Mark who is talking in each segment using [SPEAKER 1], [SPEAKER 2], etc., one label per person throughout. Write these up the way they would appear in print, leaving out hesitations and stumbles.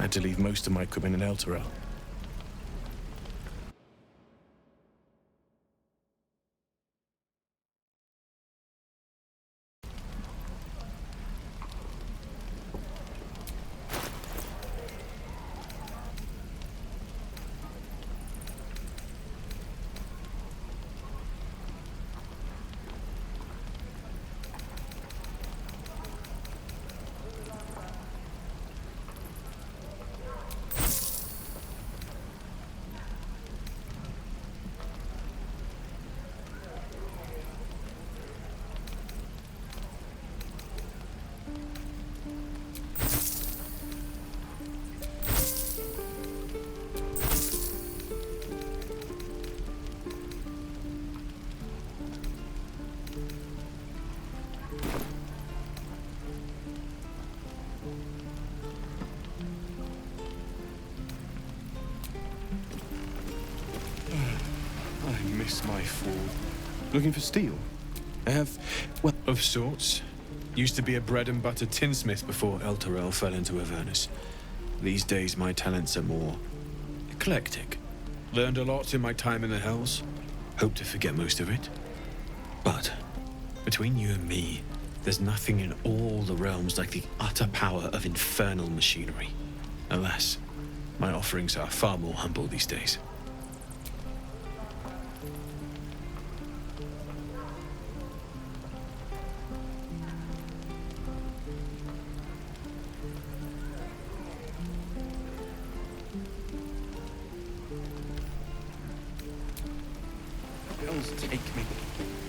[SPEAKER 1] had to leave most of my equipment in Elturel. I miss my fall. Looking for steel? I have, well, of sorts. Used to be a bread and butter tinsmith before Elturel fell into Avernus. These days my talents are more eclectic. Learned a lot in my time in the Hells. Hope to forget most of it. But between you and me, there's nothing in all the realms like the utter power of infernal machinery. Alas, my offerings are far more humble these days.
[SPEAKER 2] Bills take me.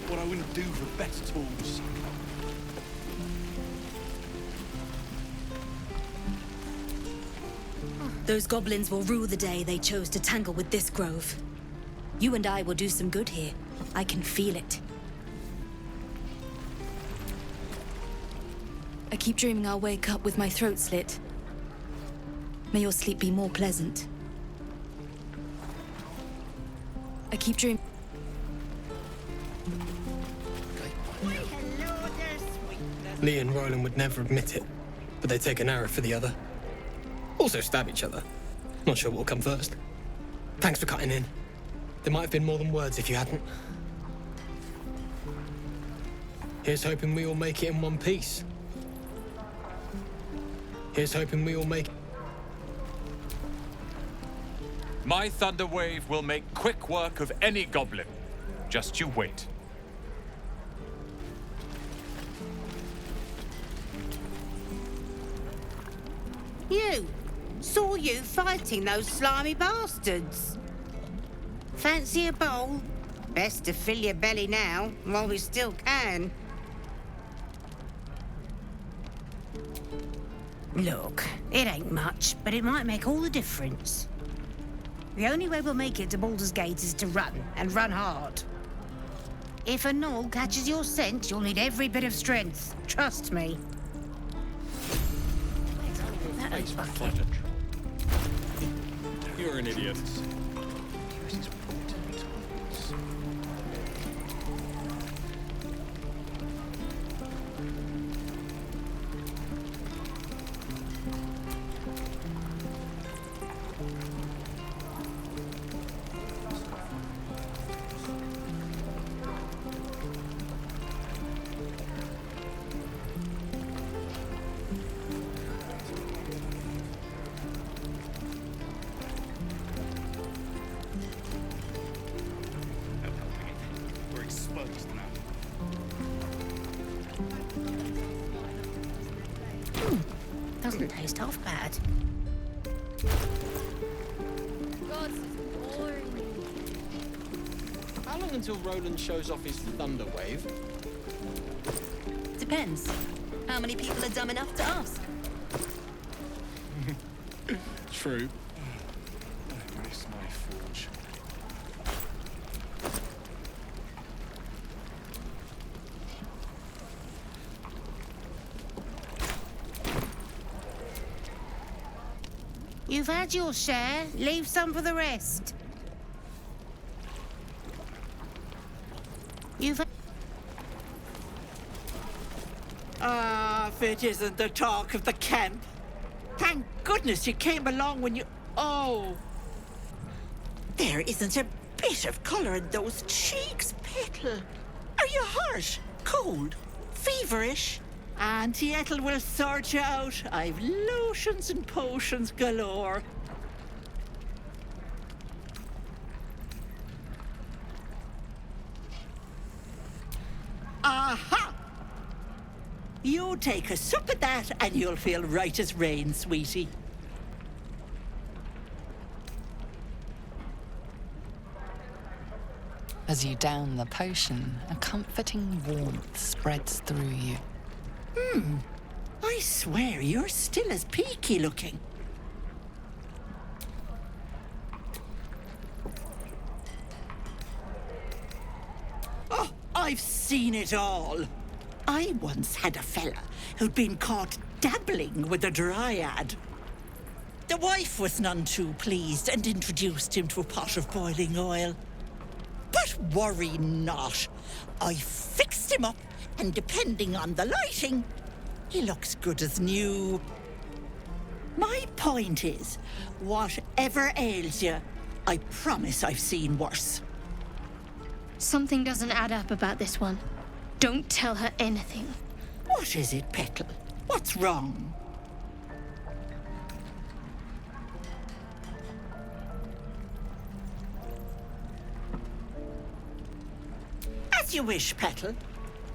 [SPEAKER 2] What I wouldn't do for better tools.
[SPEAKER 3] Those goblins will rue the day they chose to tangle with this grove. You and I will do some good here. I can feel it. I keep dreaming I'll wake up with my throat slit. May your sleep be more pleasant. I keep dreaming.
[SPEAKER 4] Lee and Roland would never admit it, but they take an arrow for the other. Also stab each other. Not sure what will come first. Thanks for cutting in. There might have been more than words if you hadn't. Here's hoping we all make it in one piece. Here's hoping we all make it.
[SPEAKER 5] My thunder wave will make quick work of any goblin. Just you wait.
[SPEAKER 6] You! Saw you fighting those slimy bastards. Fancy a bowl? Best to fill your belly now, while we still can. Look, it ain't much, but it might make all the difference. The only way we'll make it to Baldur's Gate is to run, and run hard. If a gnoll catches your scent, you'll need every bit of strength. Trust me. That ain't bucket.
[SPEAKER 2] You're an idiot.
[SPEAKER 6] Doesn't taste half bad.
[SPEAKER 7] God, this is boring.
[SPEAKER 4] How long until Roland shows off his thunder wave?
[SPEAKER 3] Depends. How many people are dumb enough to ask?
[SPEAKER 2] True.
[SPEAKER 1] I miss my forge.
[SPEAKER 6] You've had your share. Leave some for the rest. You've...
[SPEAKER 8] Ah, if it isn't the talk of the camp. Thank goodness you came along when you... Oh. There isn't a bit of colour in those cheeks, Petal. Are you hurt? Cold? Feverish? Auntie Ethel will sort you out. I've lotions and potions galore. Aha! You take a sup at that and you'll feel right as rain, sweetie.
[SPEAKER 9] As you down the potion, a comforting warmth spreads through you.
[SPEAKER 8] I swear you're still as peaky looking. Oh, I've seen it all. I once had a fella who'd been caught dabbling with a dryad. The wife was none too pleased and introduced him to a pot of boiling oil. But worry not. I fixed him up, and depending on the lighting, he looks good as new. My point is, whatever ails you, I promise I've seen worse.
[SPEAKER 7] Something doesn't add up about this one. Don't tell her anything.
[SPEAKER 8] What is it, Petal? What's wrong? As you wish, Petal.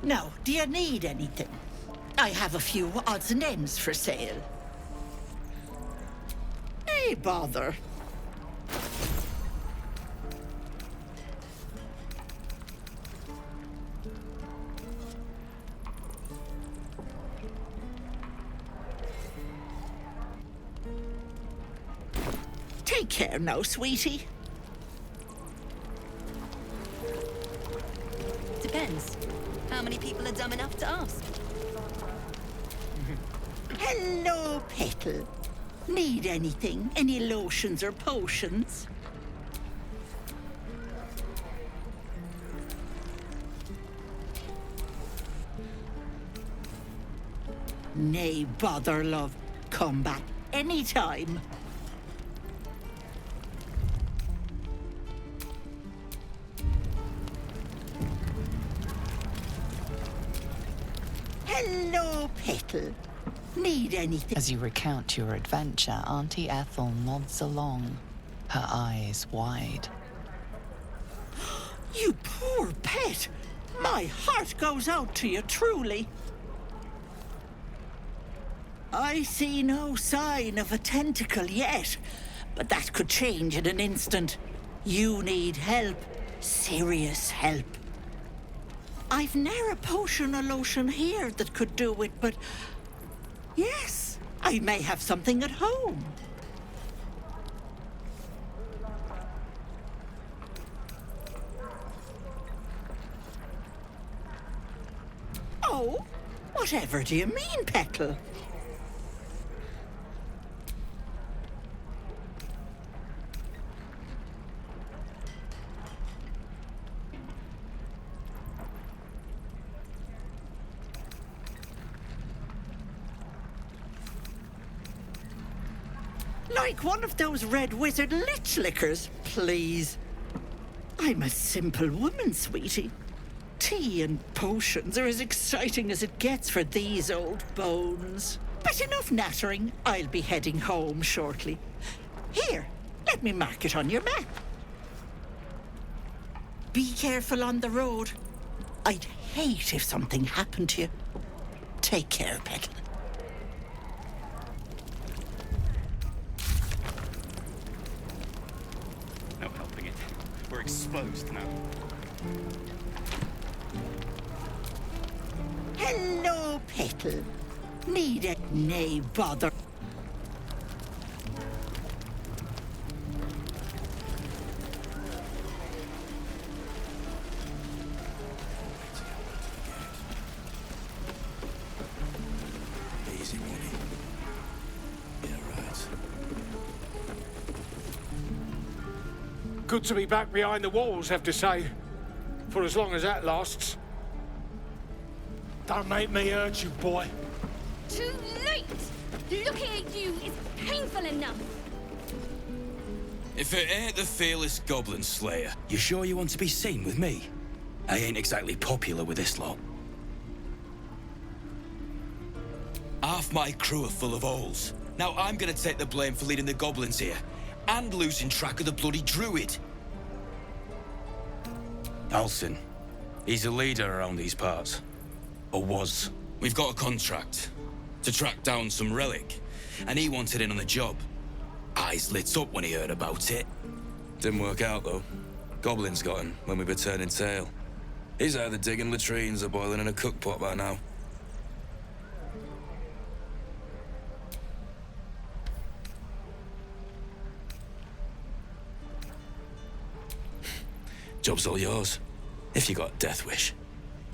[SPEAKER 8] Now, do you need anything? I have a few odds and ends for sale. Nay, bother. Take care now, sweetie.
[SPEAKER 3] Depends. How many people are dumb enough to ask?
[SPEAKER 8] Hello, Petal. Need anything? Any lotions or potions? Nay, bother, love. Come back anytime. Hello, Petal. Need anything?
[SPEAKER 9] As you recount your adventure, Auntie Ethel nods along, her eyes wide.
[SPEAKER 8] You poor pet. My heart goes out to you, truly. I see no sign of a tentacle yet, but that could change in an instant. You need help. Serious help. I've ne'er a potion or lotion here that could do it, but... yes, I may have something at home. Oh, whatever do you mean, Petal? Like one of those red wizard lich lickers, please. I'm a simple woman, sweetie. Tea and potions are as exciting as it gets for these old bones. But enough nattering. I'll be heading home shortly. Here, let me mark it on your map. Be careful on the road. I'd hate if something happened to you. Take care, Petal.
[SPEAKER 2] No helping it. We're exposed now.
[SPEAKER 8] Hello, Petal. Need it? Nay, bother.
[SPEAKER 2] Easy, Winnie. Yeah, right.
[SPEAKER 10] Good to be back behind the walls, have to say. For as long as that lasts. Don't make me hurt you, boy.
[SPEAKER 7] Too late!
[SPEAKER 11] Looking at you is painful enough.
[SPEAKER 12] If it ain't the fearless goblin slayer, you sure you want to be seen with me? I ain't exactly popular with this lot. Half my crew are full of holes. Now I'm gonna take the blame for leading the goblins here, and losing track of the bloody druid. Alcin. He's a leader around these parts. Or was. We've got a contract to track down some relic, and he wanted in on the job. Eyes lit up when he heard about it. Didn't work out, though. Goblins got him when we were turning tail. He's either digging latrines or boiling in a cookpot by now. Job's all yours, if you got a death wish.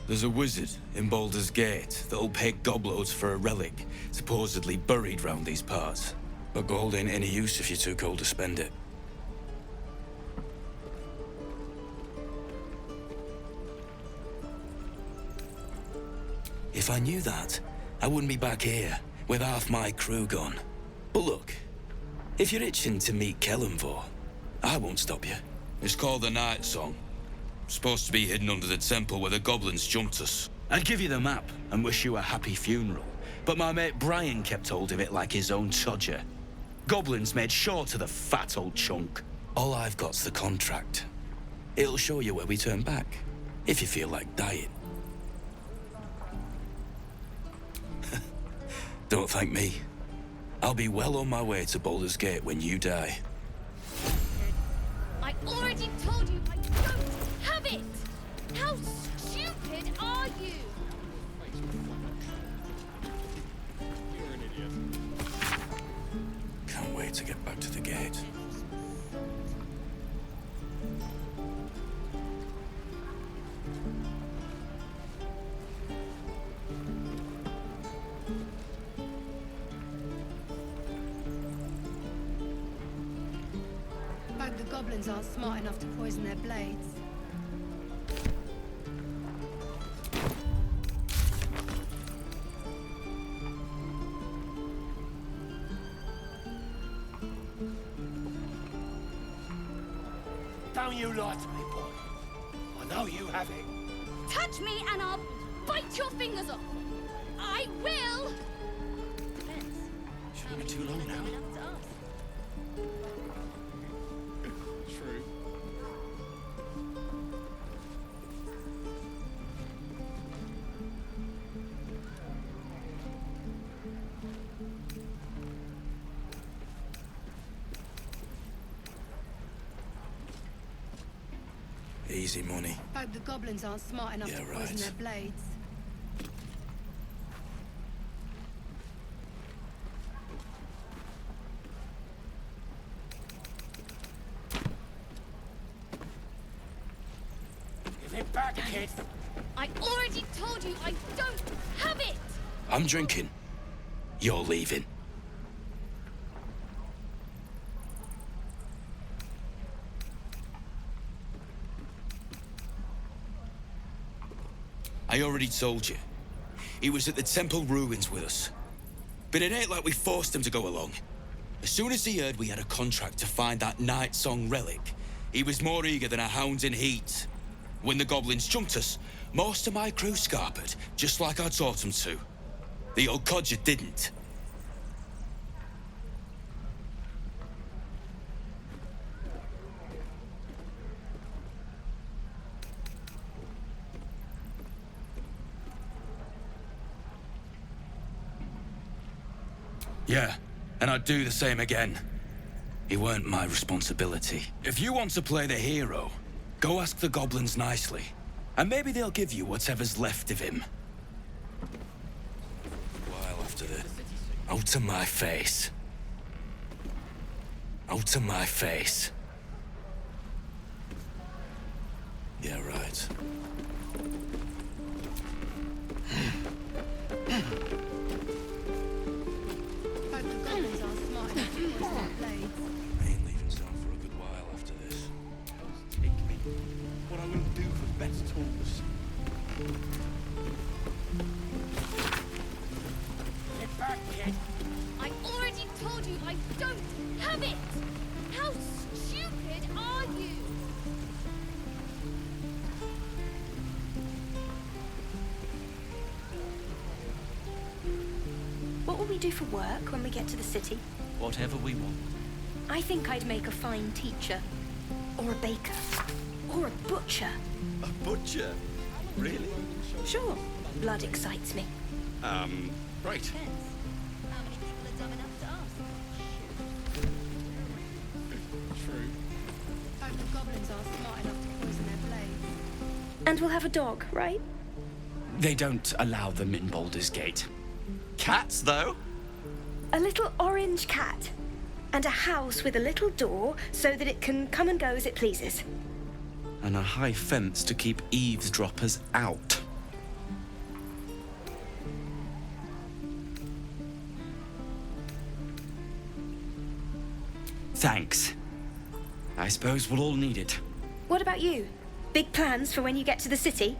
[SPEAKER 12] There's a wizard in Baldur's Gate that'll pay gobloads for a relic, supposedly buried round these parts. But gold ain't any use if you're too cold to spend it. If I knew that, I wouldn't be back here, with half my crew gone. But look, if you're itching to meet Kellenvor, I won't stop you. It's called the Night Song. Supposed to be hidden under the temple where the goblins jumped us. I'd give you the map and wish you a happy funeral, but my mate Brian kept hold of it like his own todger. Goblins made sure to the fat old chunk. All I've got's the contract. It'll show you where we turn back, if you feel like dying. Don't thank me. I'll be well on my way to Baldur's Gate when you die.
[SPEAKER 11] I already told you I don't have it! How stupid are you?
[SPEAKER 10] You're an idiot.
[SPEAKER 12] Can't wait to get back to the gate.
[SPEAKER 7] But the goblins aren't smart enough to poison their blades.
[SPEAKER 10] Don't you lie to me, boy. I know you have it.
[SPEAKER 11] Touch me and I'll bite your fingers off. I will!
[SPEAKER 10] Shouldn't be too long now. True.
[SPEAKER 12] Easy money.
[SPEAKER 7] But the goblins aren't smart enough to poison
[SPEAKER 12] right.
[SPEAKER 7] their blades.
[SPEAKER 10] Give it back, kid.
[SPEAKER 11] I already told you I don't have it!
[SPEAKER 12] I'm drinking. You're leaving. I already told you. He was at the temple ruins with us. But it ain't like we forced him to go along. As soon as he heard we had a contract to find that Night Song relic, he was more eager than a hound in heat. When the goblins jumped us, most of my crew scarpered, just like I taught them to. The old codger didn't. Yeah, and I'd do the same again. He weren't my responsibility. If you want to play the hero, go ask the goblins nicely. And maybe they'll give you whatever's left of him. A while after the... Out to my face. Out to my face. Yeah, right.
[SPEAKER 7] But the goblins aren't smart enough to poison their blades.
[SPEAKER 12] I ain't leaving town for a good while after this.
[SPEAKER 2] Take me. What I wouldn't do for better tools.
[SPEAKER 10] Get back, kid.
[SPEAKER 11] I have it! How stupid are you?
[SPEAKER 13] What will we do for work when we get to the city?
[SPEAKER 14] Whatever we want.
[SPEAKER 13] I think I'd make a fine teacher. Or a baker. Or a butcher.
[SPEAKER 2] A butcher? Really?
[SPEAKER 13] Sure. Blood excites me.
[SPEAKER 2] Right.
[SPEAKER 11] How many people are dumb enough to ask?
[SPEAKER 2] True.
[SPEAKER 7] Hope the goblins are smart enough to poison their blades.
[SPEAKER 13] And we'll have a dog, right?
[SPEAKER 14] They don't allow them in Baldur's Gate. Cats, though?
[SPEAKER 13] A little orange cat. And a house with a little door so that it can come and go as it pleases.
[SPEAKER 14] And a high fence to keep eavesdroppers out. Thanks. I suppose we'll all need it.
[SPEAKER 13] What about you? Big plans for when you get to the city?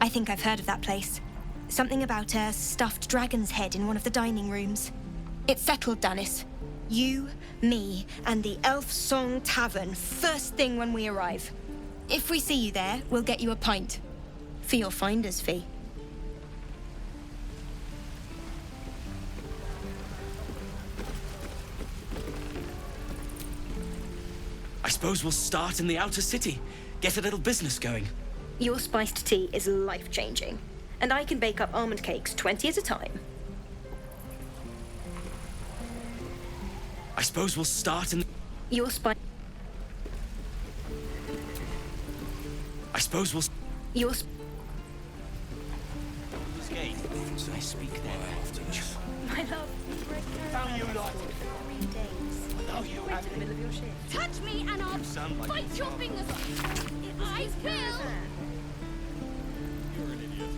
[SPEAKER 13] I think I've heard of that place. Something about a stuffed dragon's head in one of the dining rooms. It's settled, Danis. You, me, and the Elf Song Tavern first thing when we arrive. If we see you there, we'll get you a pint. For your finder's fee.
[SPEAKER 14] I suppose we'll start in the outer city. Get a little business going.
[SPEAKER 13] Your spiced tea is life-changing. And I can bake up almond cakes 20 at a time.
[SPEAKER 14] I suppose we'll start in...
[SPEAKER 13] Your spice...
[SPEAKER 14] I suppose we'll...
[SPEAKER 13] Your...
[SPEAKER 14] I speak their language.
[SPEAKER 13] My love,
[SPEAKER 10] Don't you like
[SPEAKER 13] for 3 days.
[SPEAKER 10] No, you
[SPEAKER 13] Right in the middle of your shift.
[SPEAKER 11] Touch me and I'll
[SPEAKER 10] sound like
[SPEAKER 11] bite your fingers off. I will.
[SPEAKER 2] You're an idiot.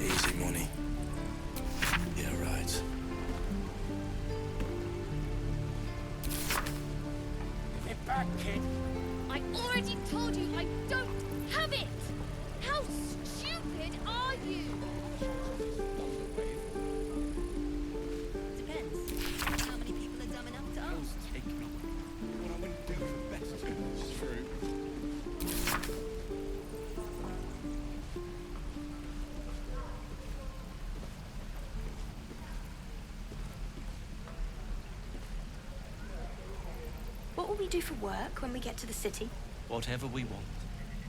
[SPEAKER 12] Easy money. Yeah, right.
[SPEAKER 10] Get back, kid.
[SPEAKER 11] I already told you I don't have it. How stupid are you?
[SPEAKER 13] Depends. How many people are dumb enough to ask?
[SPEAKER 2] Take me. What I wouldn't do for better. It's true.
[SPEAKER 13] What will we do for work when we get to the city?
[SPEAKER 14] Whatever we want.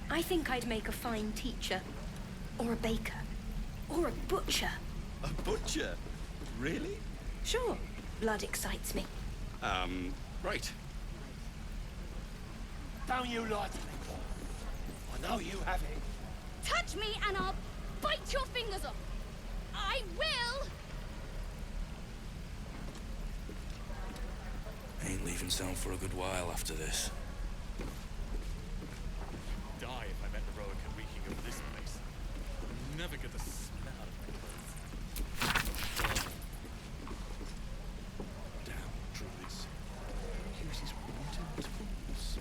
[SPEAKER 13] I think I'd make a fine teacher. Or a baker. Or a butcher.
[SPEAKER 2] A butcher? Really?
[SPEAKER 13] Sure. Blood excites me.
[SPEAKER 2] Right.
[SPEAKER 10] Don't you like me? I know you have it.
[SPEAKER 11] Touch me and I'll bite your fingers off. I will.
[SPEAKER 12] Ain't leaving town for a good while after this.
[SPEAKER 2] Die if I met the Roic and reeking of this place. I'll never get the smell out of my clothes. Damn druids. Uses water as fools.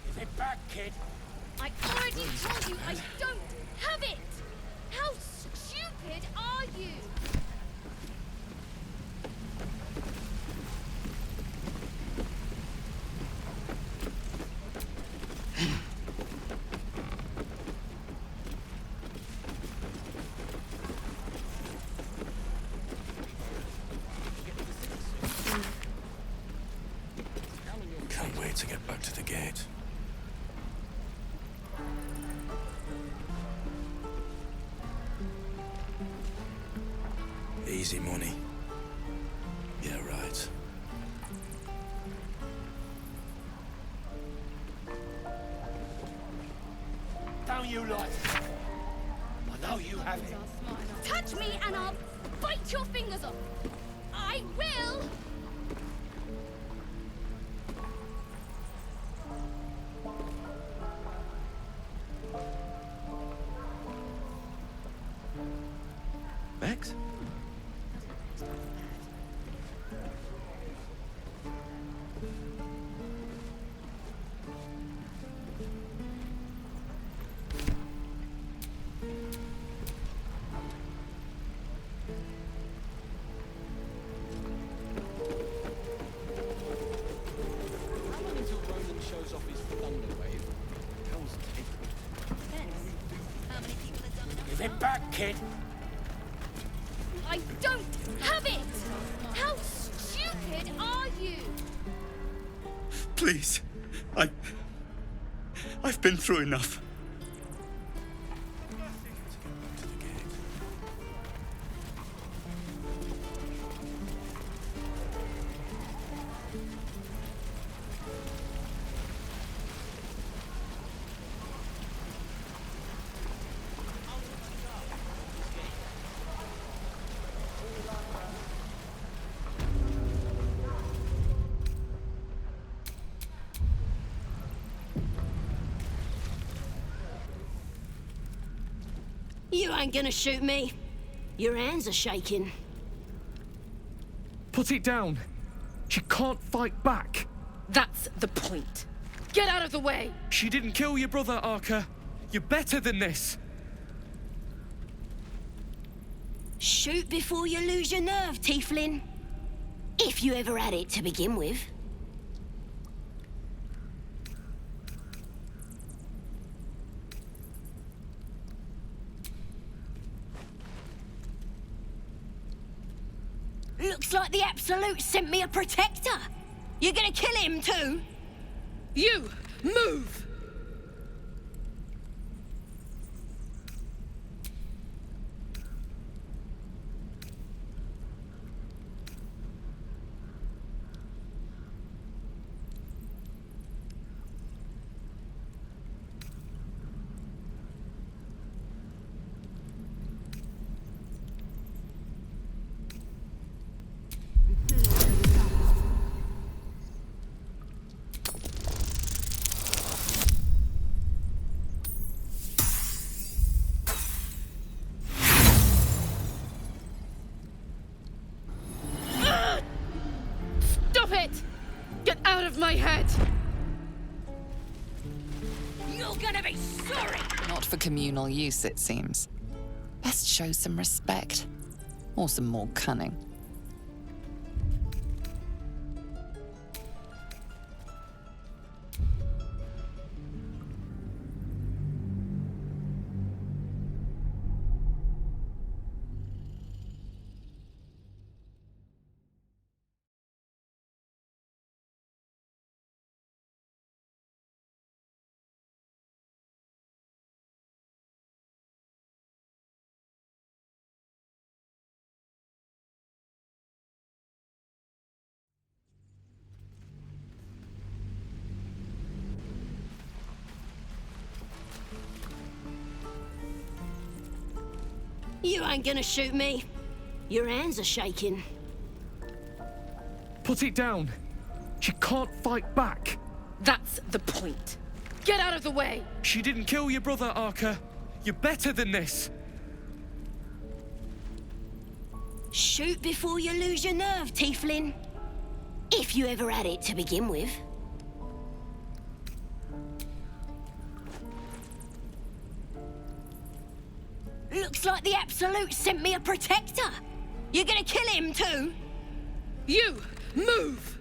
[SPEAKER 10] Give it back, kid.
[SPEAKER 11] I already told you I don't have it. How stupid are you?
[SPEAKER 12] way to get back to the gate. Easy money. Yeah, right.
[SPEAKER 10] Don't you like it? I know you have it.
[SPEAKER 11] Touch me and I'll bite your fingers off. I will.
[SPEAKER 1] Bex?
[SPEAKER 4] Shows off his thunder wave. Hell's
[SPEAKER 11] How many people have done
[SPEAKER 10] Give it back, kid.
[SPEAKER 11] I don't have it! How stupid are you?
[SPEAKER 14] Please. I've been through enough.
[SPEAKER 15] You ain't gonna shoot me. Your hands are shaking.
[SPEAKER 16] Put it down. She can't fight back.
[SPEAKER 17] That's the point. Get out of the way!
[SPEAKER 16] She didn't kill your brother, Arca. You're better than this.
[SPEAKER 15] Shoot before you lose your nerve, Tiefling. If you ever had it to begin with. Looks like the Absolute sent me a protector. You're gonna kill him too?
[SPEAKER 17] You! Move! Stop it! Get out of my head!
[SPEAKER 15] You're gonna be sorry!
[SPEAKER 9] Not for communal use, it seems. Best show some respect. Or some more cunning.
[SPEAKER 15] You ain't gonna shoot me. Your hands are shaking.
[SPEAKER 16] Put it down. She can't fight back.
[SPEAKER 17] That's the point. Get out of the way!
[SPEAKER 16] She didn't kill your brother, Arca. You're better than this.
[SPEAKER 15] Shoot before you lose your nerve, Tiefling. If you ever had it to begin with. Looks like the Absolute sent me a protector. You're gonna kill him too?
[SPEAKER 17] You! Move!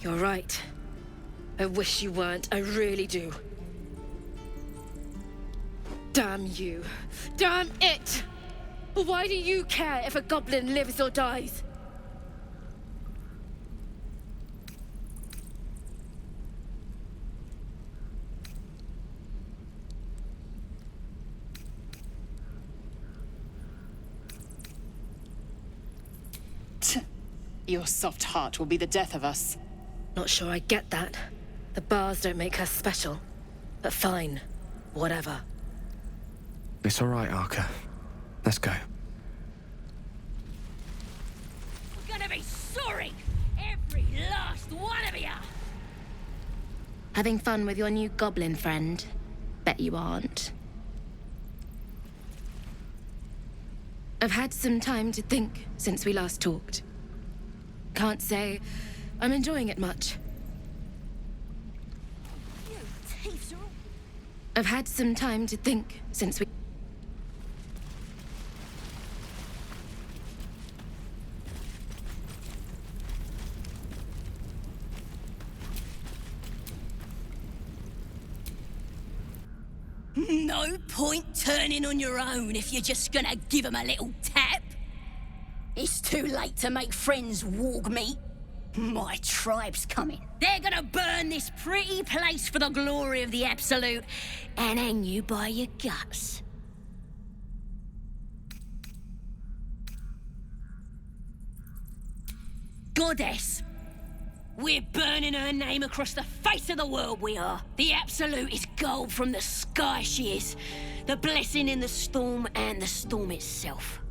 [SPEAKER 17] You're right. I wish you weren't. I really do. Damn you. Damn it! Why do you care if a goblin lives or dies?
[SPEAKER 18] Your soft heart will be the death of us.
[SPEAKER 17] Not sure I get that. The bars don't make her special. But fine. Whatever.
[SPEAKER 19] It's all right, Arca. Let's go.
[SPEAKER 15] We're gonna be sorry! Every last one of you!
[SPEAKER 20] Having fun with your new goblin friend? Bet you aren't.
[SPEAKER 17] I've had some time to think since we last talked. Can't say I'm enjoying it much. I've had some time to think since we...
[SPEAKER 15] No point turning on your own if you're just gonna give 'em a little tap. It's too late to make friends, warg meat. My tribe's coming. They're gonna burn this pretty place for the glory of the Absolute and hang you by your guts. Goddess. We're burning her name across the face of the world, we are. The Absolute is gold from the sky, she is. The blessing in the storm and the storm itself.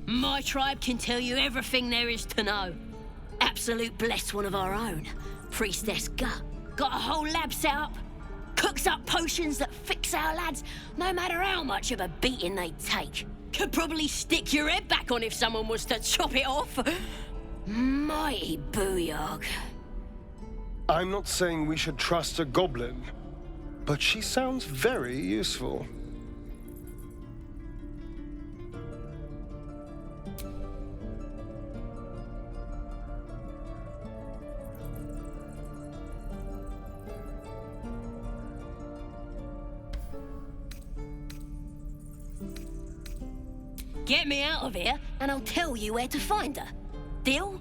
[SPEAKER 15] My tribe can tell you everything there is to know. Absolute bless one of our own. Priestess Gut. Got a whole lab set up. Cooks up potions that fix our lads, no matter how much of a beating they take. Could probably stick your head back on if someone was to chop it off. Mighty booyog.
[SPEAKER 21] I'm not saying we should trust a goblin, but she sounds very useful.
[SPEAKER 15] Get me out of here, and I'll tell you where to find her. Deal?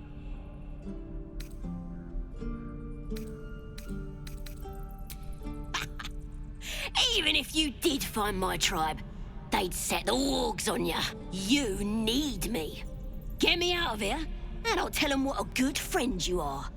[SPEAKER 15] Even if you did find my tribe, they'd set the wargs on you. You need me. Get me out of here, and I'll tell them what a good friend you are.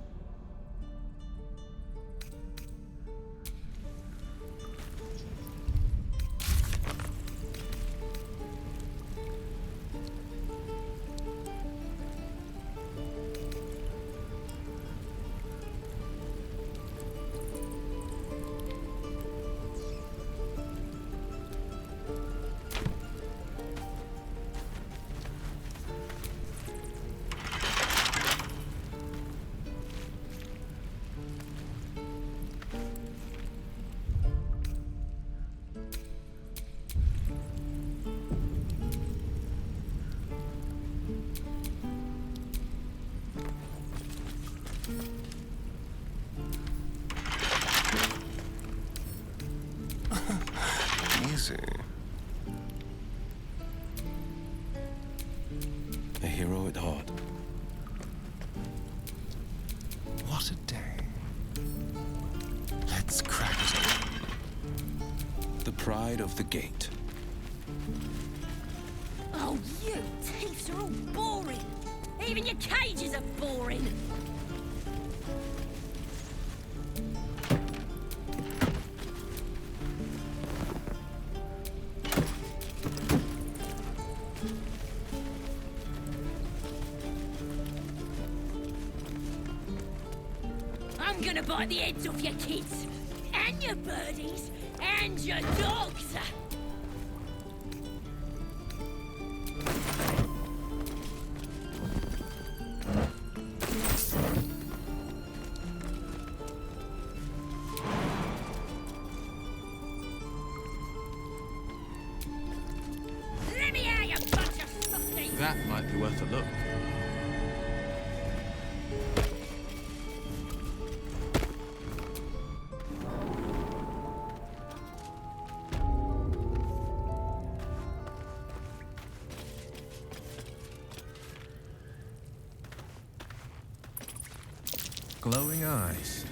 [SPEAKER 21] Easy.
[SPEAKER 12] A hero at heart.
[SPEAKER 19] What a day. Let's crack it open.
[SPEAKER 12] The pride of the gate.
[SPEAKER 15] Oh, you thieves are all boring. Even your cages are boring. I'm gonna bite the heads off your kids, and your birdies, and your dogs.
[SPEAKER 1] That might be worth a look.
[SPEAKER 5] Glowing eyes.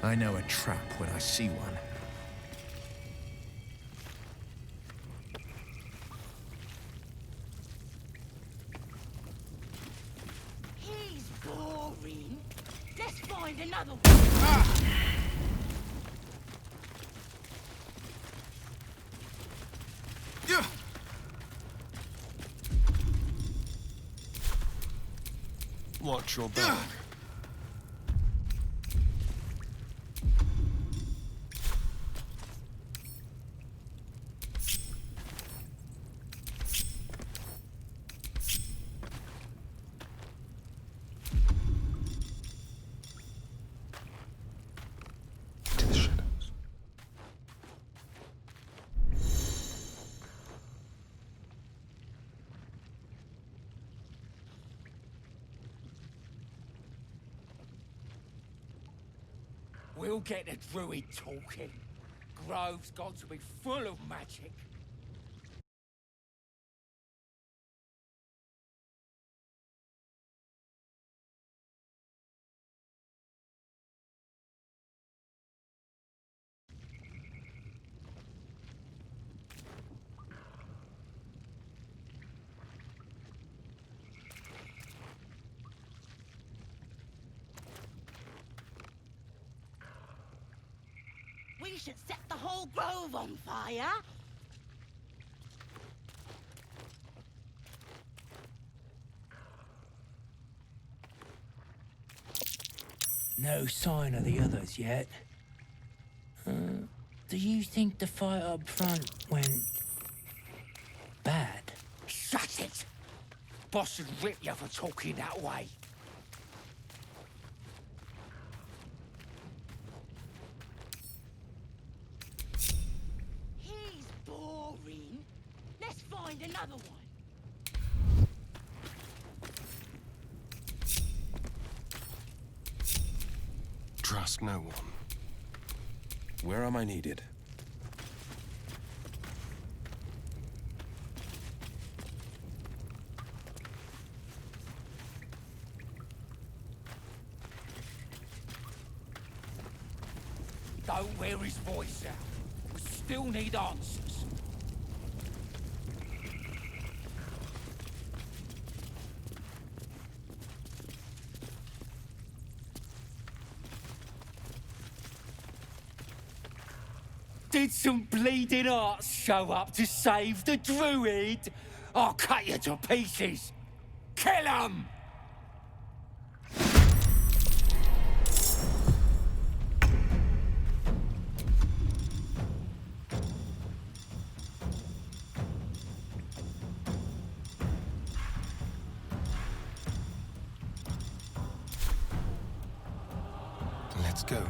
[SPEAKER 5] I know a trap when I see one.
[SPEAKER 6] He's boring. Let's find another one.
[SPEAKER 21] Watch your back. To the shadows.
[SPEAKER 10] We'll get the druid talking. Grove's got to be full of magic.
[SPEAKER 6] We should set the whole grove on fire.
[SPEAKER 10] No sign of the others yet. Do you think the fight up front went bad? Shut it! Boss would rip you for talking that way.
[SPEAKER 6] He's boring. Let's find another one.
[SPEAKER 21] Trust no one.
[SPEAKER 22] Where am I needed?
[SPEAKER 10] Don't wear his voice out. We still need answers. Did some bleeding arts show up to save the druid? I'll cut you to pieces. Kill 'em!
[SPEAKER 21] Let's go.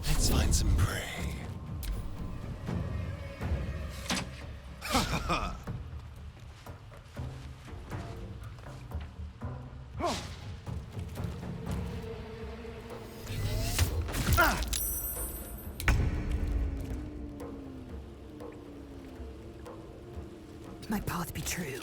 [SPEAKER 21] Let's find some prey. Ha ha ha!
[SPEAKER 6] My path be true.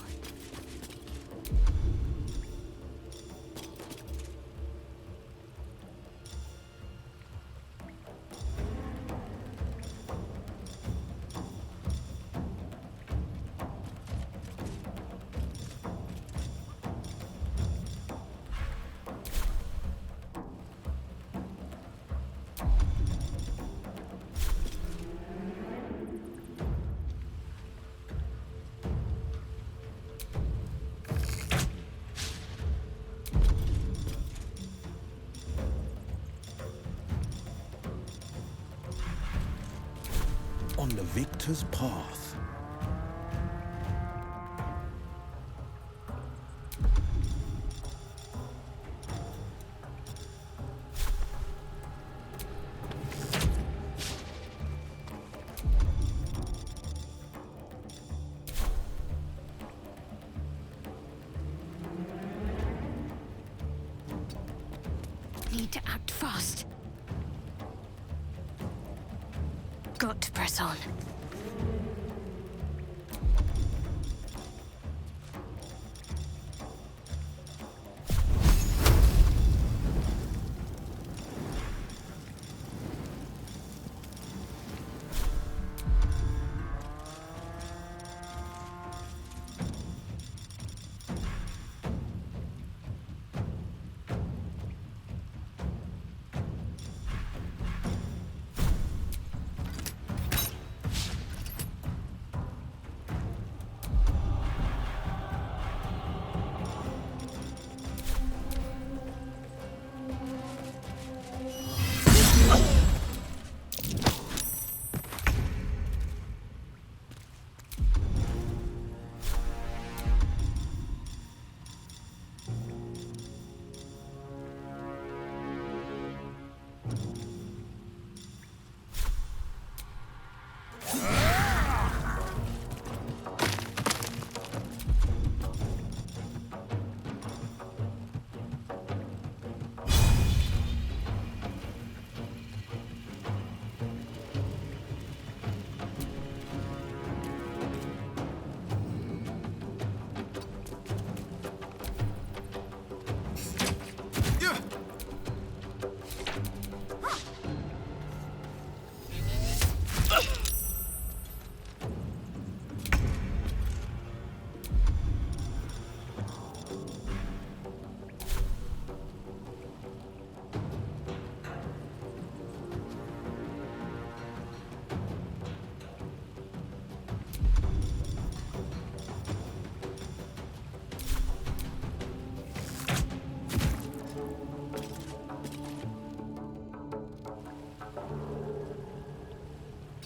[SPEAKER 22] On the victor's path.
[SPEAKER 13] Need to act fast. Got to press on.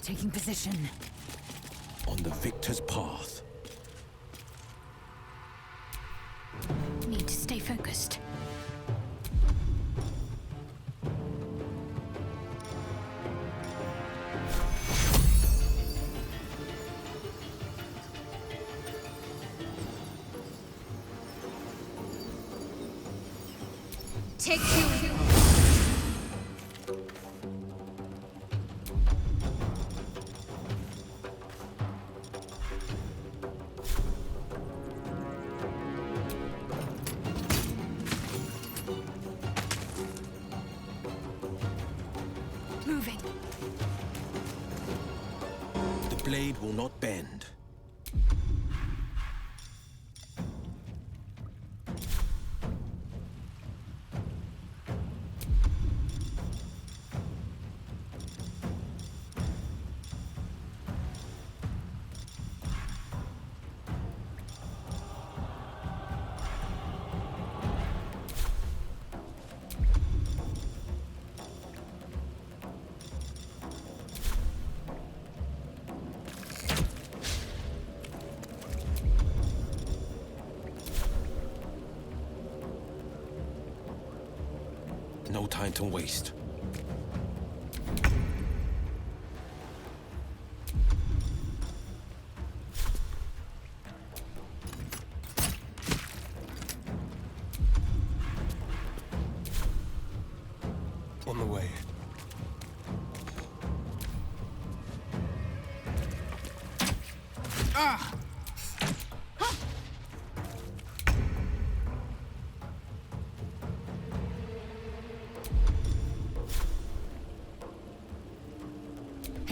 [SPEAKER 6] Taking position.
[SPEAKER 22] On the victor's path.
[SPEAKER 13] Need to stay focused.
[SPEAKER 11] Take two.
[SPEAKER 13] Moving.
[SPEAKER 22] The blade will not bend. No time to waste.
[SPEAKER 21] On the way.
[SPEAKER 16] Ah!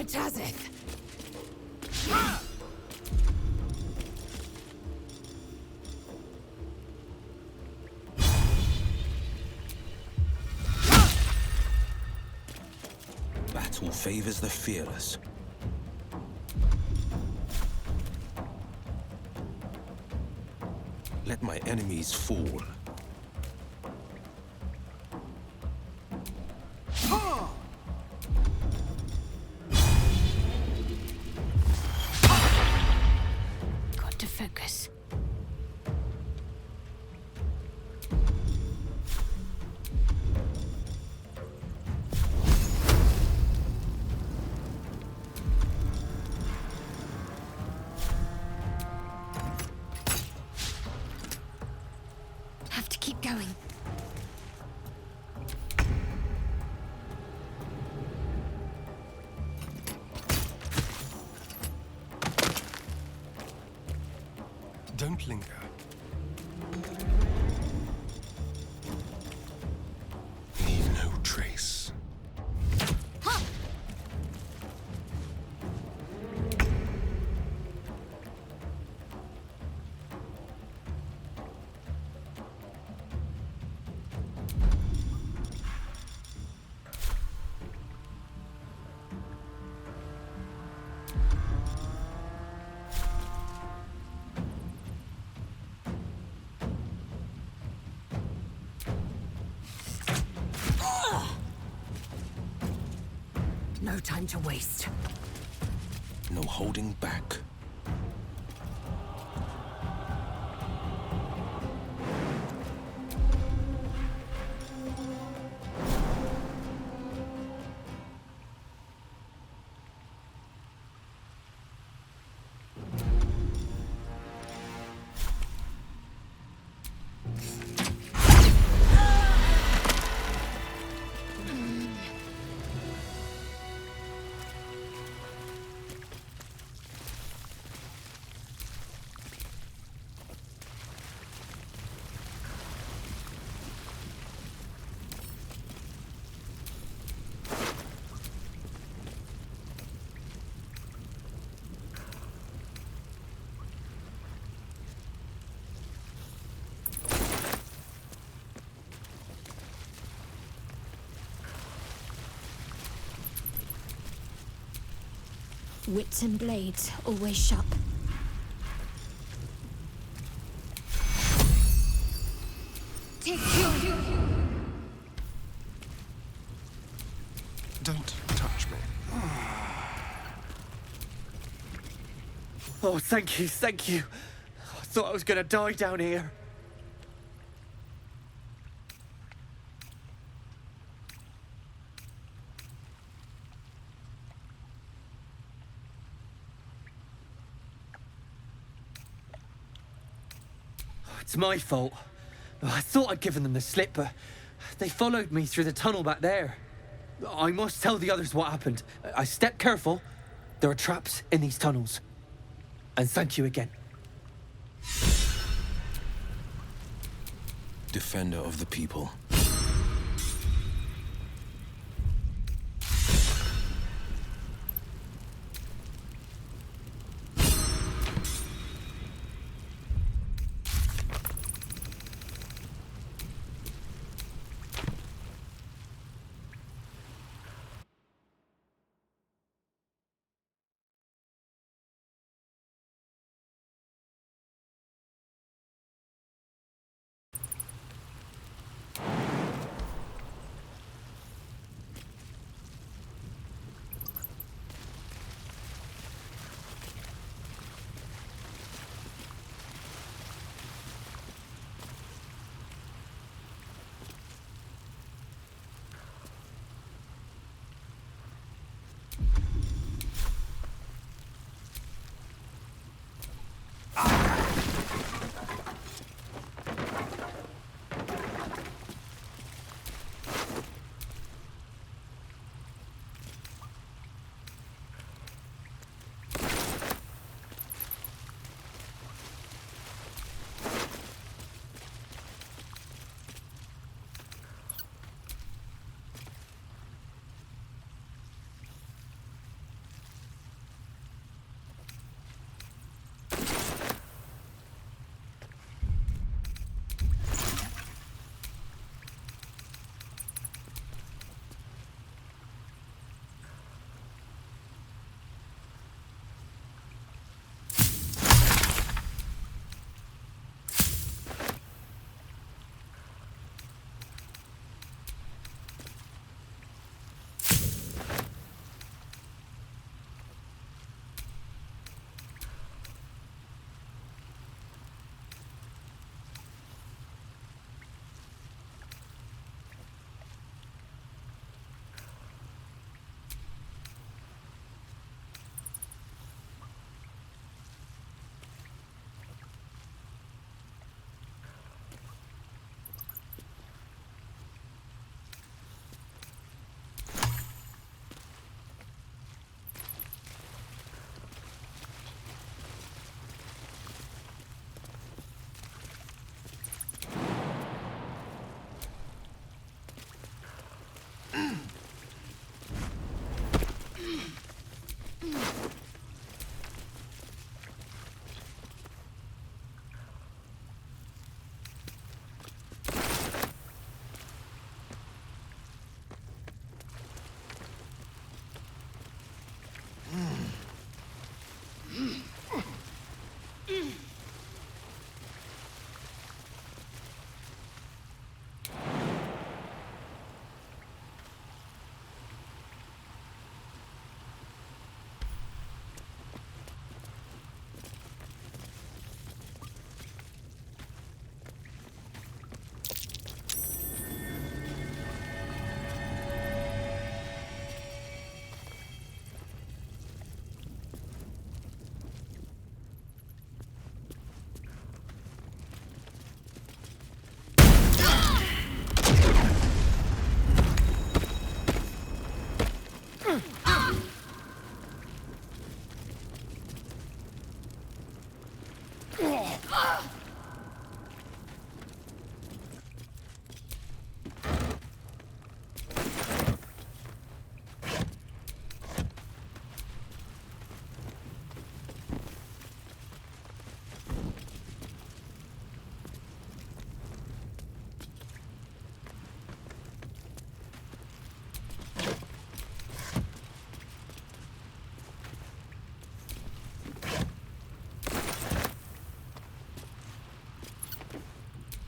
[SPEAKER 6] Tazeth!
[SPEAKER 22] Battle favors the fearless. Let my enemies fall.
[SPEAKER 6] focus. Have to keep going.
[SPEAKER 21] Don't linger. Leave no trace.
[SPEAKER 6] No time to waste.
[SPEAKER 22] No holding back.
[SPEAKER 13] Wits and blades always sharp.
[SPEAKER 21] Don't touch me.
[SPEAKER 16] Oh, thank you, thank you. I thought I was gonna die down here. It's my fault. I thought I'd given them the slip, but they followed me through the tunnel back there. I must tell the others what happened. I stepped careful. There are traps in these tunnels. And thank you again.
[SPEAKER 22] Defender of the people.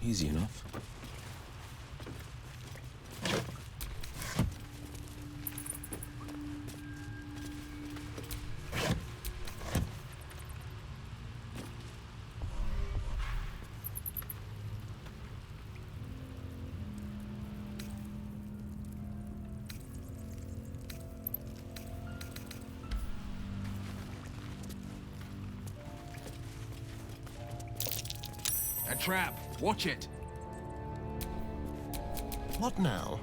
[SPEAKER 22] Easy enough.
[SPEAKER 5] A trap. Watch it.
[SPEAKER 21] What now?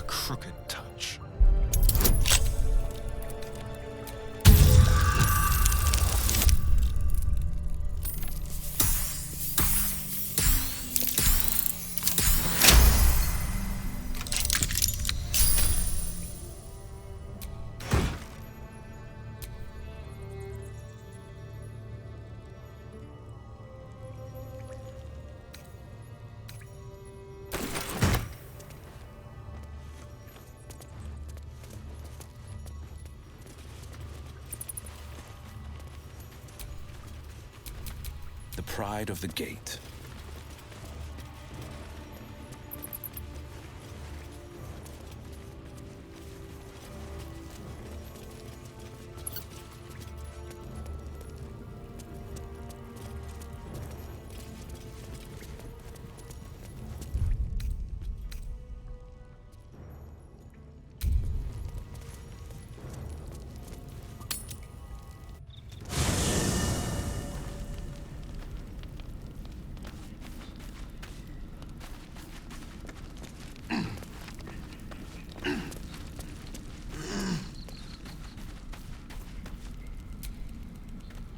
[SPEAKER 21] Crooked touch.
[SPEAKER 22] The pride of the gate.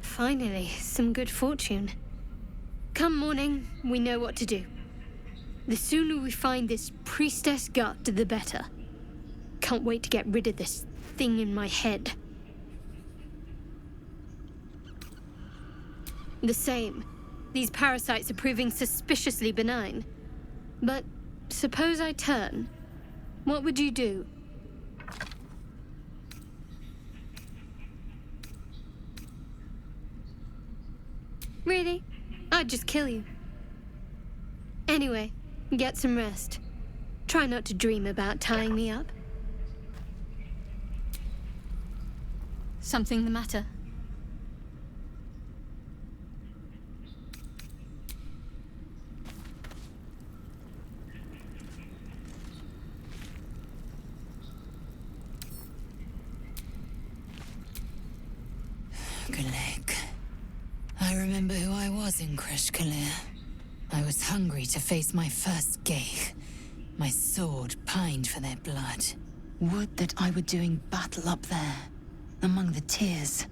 [SPEAKER 7] Finally, some good fortune. Come morning, we know what to do. The sooner we find this priestess gut, the better. Can't wait to get rid of this thing in my head. The same. These parasites are proving suspiciously benign. But suppose I turn. What would you do? Really? I'd just kill you. Anyway, get some rest. Try not to dream about tying me up. Something the matter?
[SPEAKER 3] Galek. I remember who I was in Kresh Kalir. I was hungry to face my first Geich. My sword pined for their blood. Would that I were doing battle up there, among the tears.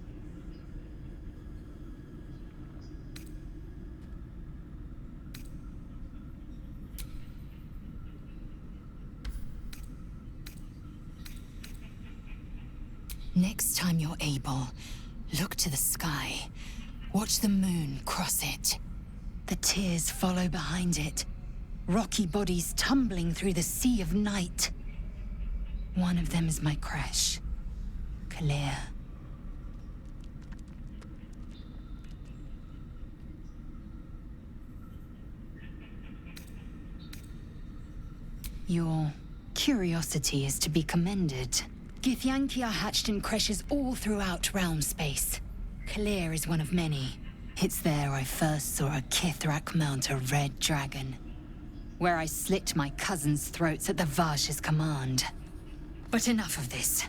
[SPEAKER 3] Next time you're able, look to the sky. Watch the moon cross it. The tears follow behind it. Rocky bodies tumbling through the sea of night. One of them is my Kresh. Kalir. Your curiosity is to be commended. Githyanki are hatched in Kreshes all throughout realm space. Kalir is one of many. It's there I first saw a Kithrak mount a red dragon. Where I slit my cousins' throats at the Vash's command. But enough of this.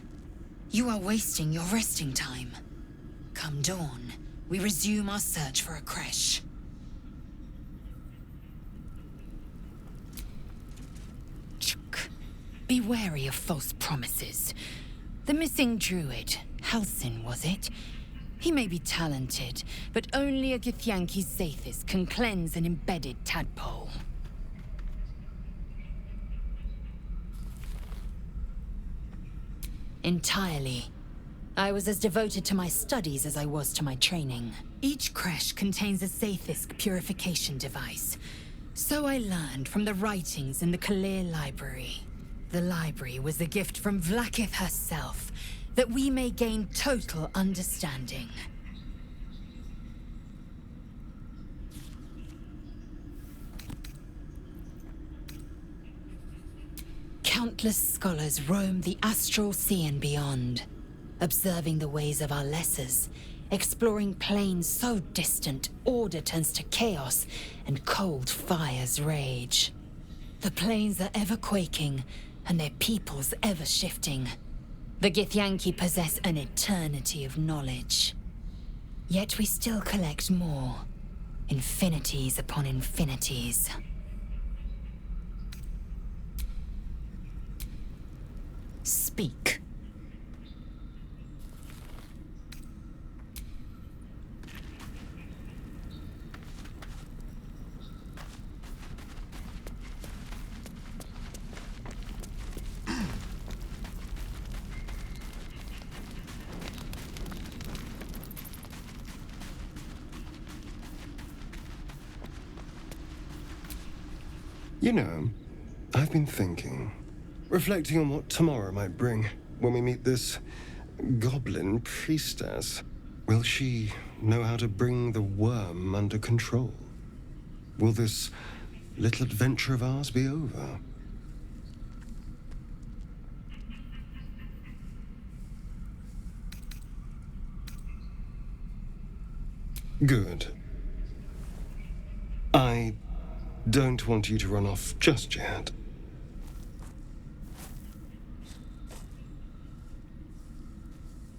[SPEAKER 3] You are wasting your resting time. Come dawn, we resume our search for a creche. Be wary of false promises. The missing druid, Halsin, was it? He may be talented, but only a Githyanki Zathis can cleanse an embedded tadpole. Entirely. I was as devoted to my studies as I was to my training. Each creche contains a Zathisk purification device. So I learned from the writings in the Kalir Library. The library was a gift from Vlaakith herself, that we may gain total understanding. Countless scholars roam the astral sea and beyond, observing the ways of our lessers, exploring planes so distant order turns to chaos and cold fires rage. The planes are ever quaking, and their peoples ever shifting. The Githyanki possess an eternity of knowledge. Yet we still collect more, infinities upon infinities. Speak.
[SPEAKER 21] You know, I've been thinking, reflecting on what tomorrow might bring when we meet this goblin priestess. Will she know how to bring the worm under control? Will this little adventure of ours be over? Good. I don't want you to run off just yet.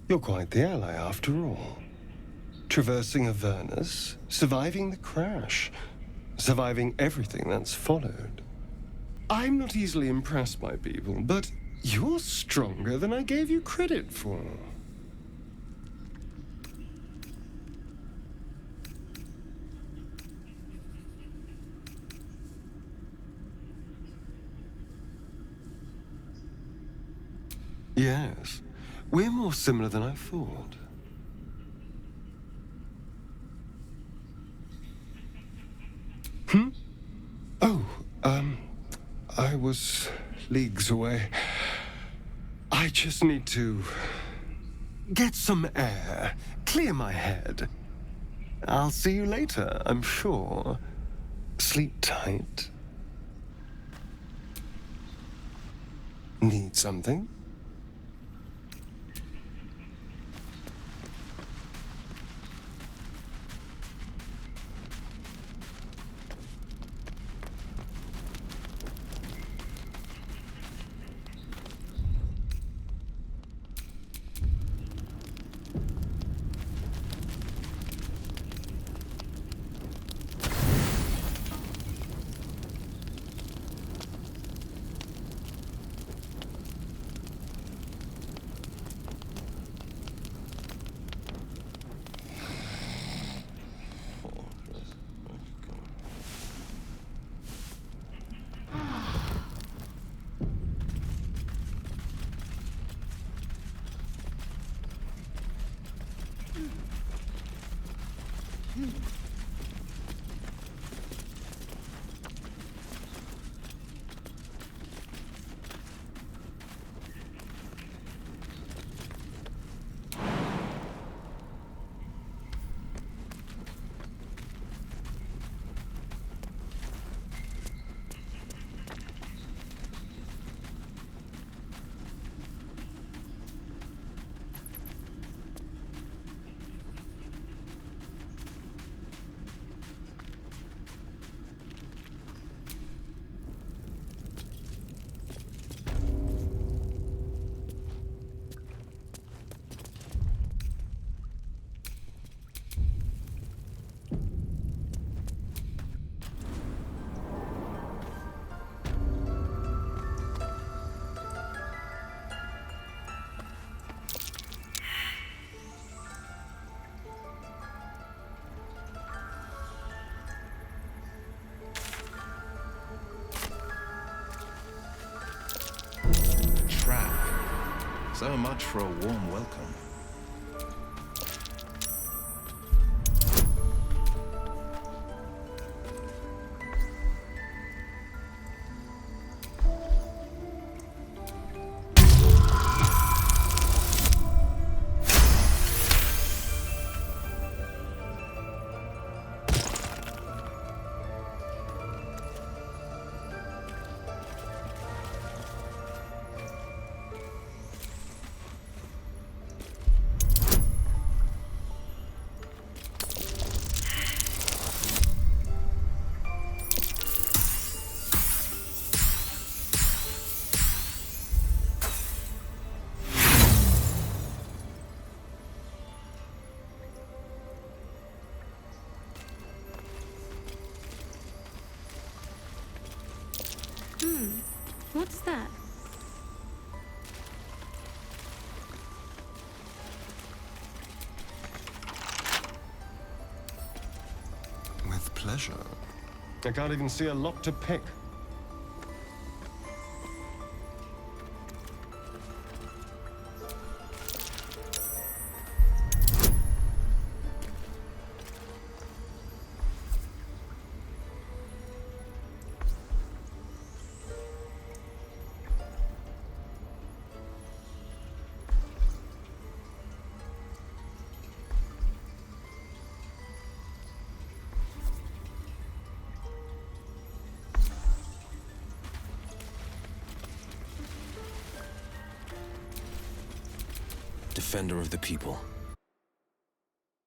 [SPEAKER 21] You're quite the ally after all. Traversing Avernus, surviving the crash, surviving everything that's followed. I'm not easily impressed by people, but you're stronger than I gave you credit for. Yes, we're more similar than I thought. Oh, I was leagues away. I just need to get some air, clear my head. I'll see you later, I'm sure. Sleep tight. Need something?
[SPEAKER 22] So much for a warm welcome.
[SPEAKER 7] What's that?
[SPEAKER 21] With pleasure. I can't even see a lock to pick.
[SPEAKER 22] Defender of the people.